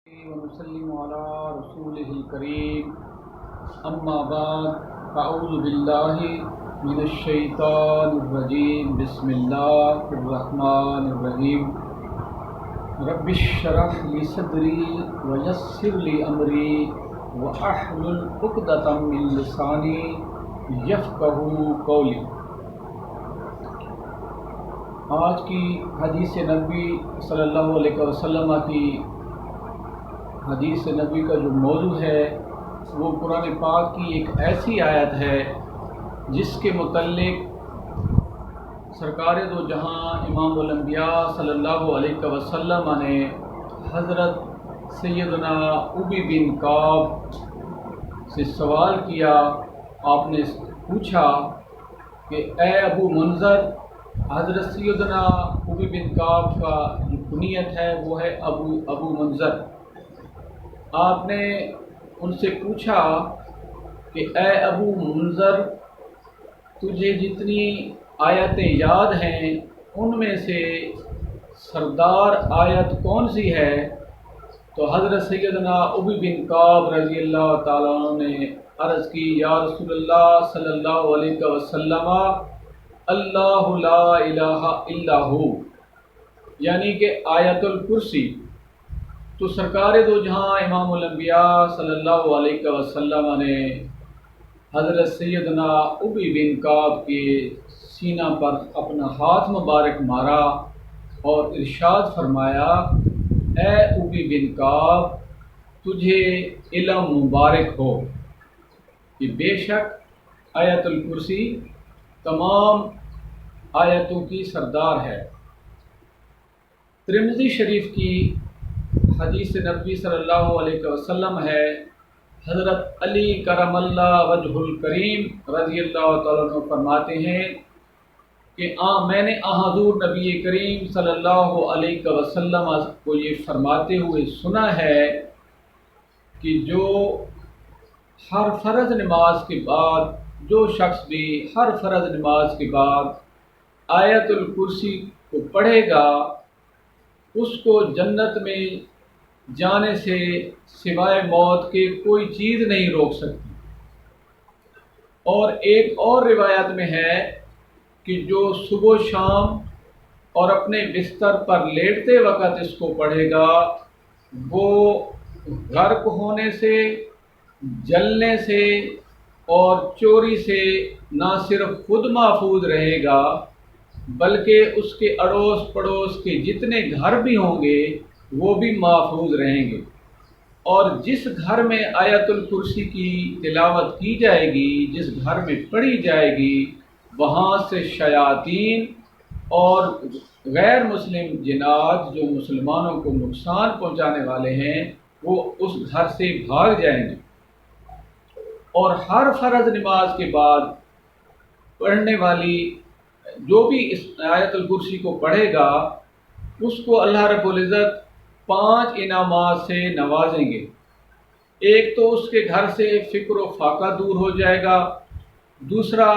ونسلم على رسوله الكريم أما بعد فأعوذ بالله من الشيطان الرجيم بسم الله الرحمن الرحيم رب اشرح لي صدري ويسر لي أمري واحلل عقدة من لساني يفقهوا قولي۔ آج کی حدیث نبی صلی اللہ علیہ وسلم کی حدیث نبی کا جو موضوع ہے وہ قرآن پاک کی ایک ایسی آیت ہے جس کے متعلق سرکار دو جہاں امام الانبیاء صلی اللہ علیہ وسلم نے حضرت سیدنا ابی بن کعب سے سوال کیا۔ آپ نے پوچھا کہ اے ابو منذر، حضرت سیدنا ابی بن کعب کا جو کنیت ہے وہ ہے ابو منذر۔ آپ نے ان سے پوچھا کہ اے ابو منذر، تجھے جتنی آیتیں یاد ہیں ان میں سے سردار آیت کون سی ہے؟ تو حضرت سیدنا ابی بن کعب رضی اللہ تعالیٰ عنہ نے عرض کی، یا رسول اللہ صلی اللہ علیہ وسلم، اللہ لا الہ الا ہو، یعنی کہ آیت الکرسی۔ تو سرکار دو جہاں امام الانبیاء صلی اللہ علیہ وسلم نے حضرت سیدنا ابی بن کعب کے سینہ پر اپنا ہاتھ مبارک مارا اور ارشاد فرمایا، اے ابی بن کعب، تجھے علم مبارک ہو کہ بے شک آیت الکرسی تمام آیتوں کی سردار ہے۔ ترمذی شریف کی حدیث نبی صلی اللہ علیہ وسلم ہے، حضرت علی کرم اللہ وجہ الکریم رضی اللہ تعالیٰ عنہ فرماتے ہیں کہ میں نے حضور نبی کریم صلی اللہ علیہ وسلم کو یہ فرماتے ہوئے سنا ہے کہ جو ہر فرض نماز کے بعد جو شخص بھی ہر فرض نماز کے بعد آیت الکرسی کو پڑھے گا اس کو جنت میں جانے سے سوائے موت کے کوئی چیز نہیں روک سکتی۔ اور ایک اور روایت میں ہے کہ جو صبح و شام اور اپنے بستر پر لیٹتے وقت اس کو پڑھے گا وہ غرق ہونے سے، جلنے سے اور چوری سے نہ صرف خود محفوظ رہے گا بلکہ اس کے اڑوس پڑوس کے جتنے گھر بھی ہوں گے وہ بھی محفوظ رہیں گے۔ اور جس گھر میں آیت الکرسی کی تلاوت کی جائے گی، جس گھر میں پڑھی جائے گی، وہاں سے شیاطین اور غیر مسلم جنات جو مسلمانوں کو نقصان پہنچانے والے ہیں وہ اس گھر سے بھاگ جائیں گے۔ اور ہر فرض نماز کے بعد پڑھنے والی جو بھی اس آیت الکرسی کو پڑھے گا اس کو اللہ رب العزت 5 انعامات سے نوازیں گے۔ ایک تو اس کے گھر سے فکر و فاقہ دور ہو جائے گا، دوسرا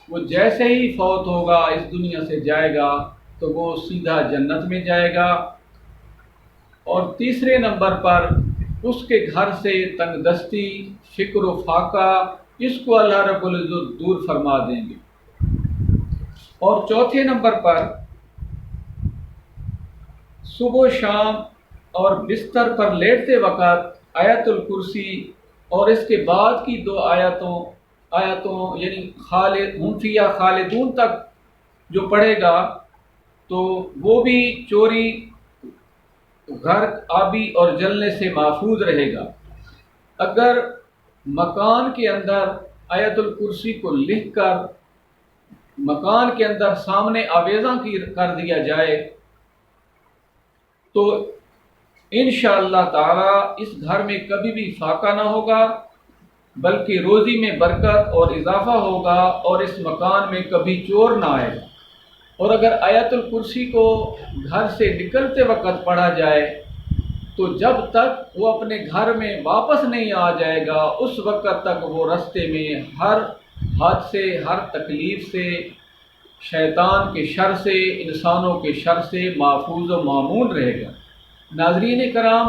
وہ جیسے ہی فوت ہوگا اس دنیا سے جائے گا تو وہ سیدھا جنت میں جائے گا، اور تیسرے نمبر پر اس کے گھر سے تنگ دستی، فکر و فاقہ اس کو اللہ رب العزت دور فرما دیں گے، اور چوتھے نمبر پر صبح و شام اور بستر پر لیٹتے وقت آیت الکرسی اور اس کے بعد کی 2 آیتوں یعنی ہم فیہا خالدون تک جو پڑھے گا تو وہ بھی چوری، غرق، آبی اور جلنے سے محفوظ رہے گا۔ اگر مکان کے اندر آیت الکرسی کو لکھ کر مکان کے اندر سامنے آویزاں کر دیا جائے تو انشاءاللہ تعالی اس گھر میں کبھی بھی فاقہ نہ ہوگا بلکہ روزی میں برکت اور اضافہ ہوگا اور اس مکان میں کبھی چور نہ آئے گا۔ اور اگر آیت الکرسی کو گھر سے نکلتے وقت پڑھا جائے تو جب تک وہ اپنے گھر میں واپس نہیں آ جائے گا اس وقت تک وہ راستے میں ہر حادثے، ہر تکلیف سے، شیطان کے شر سے، انسانوں کے شر سے محفوظ و مامون رہے گا۔ ناظرین کرام،